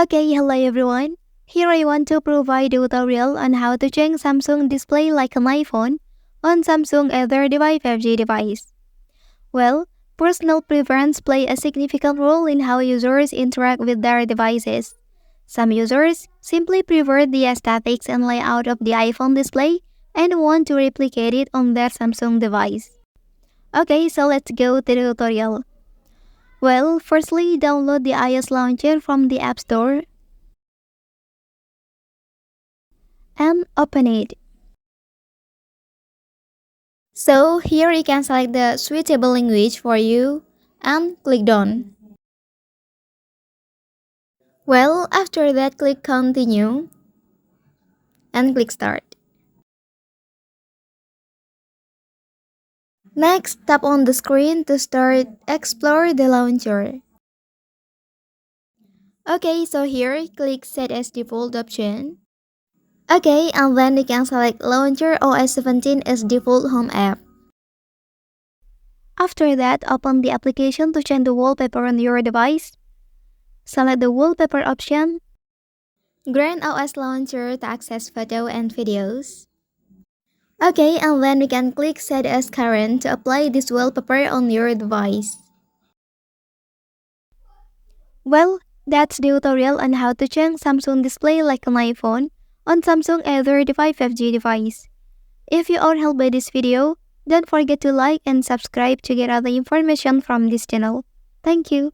Okay, hello everyone. Here I want to provide a tutorial on how to change Samsung display like an iPhone on Samsung A35 5G device. Well, personal preference play a significant role in how users interact with their devices. Some users simply prefer the aesthetics and layout of the iPhone display and want to replicate it on their Samsung device. Okay, so let's go to the tutorial. Well, firstly, download the iOS launcher from the App Store and open it. So here you can select the suitable language for you and click done. Well, after that click continue and click start. Next, tap on the screen to start explore the launcher. Okay, so here click set as default option. Okay, and then you can select launcher OS 17 as default home app. After that, open the application to change the wallpaper on your device. Select the wallpaper option. Grant OS launcher to access photo and videos. Okay, and then we can click set as current to apply this wallpaper on your device. Well, that's the tutorial on how to change Samsung display like an iPhone on Samsung A35 5G device. If you are helped by this video, don't forget to like and subscribe to get other information from this channel. Thank you.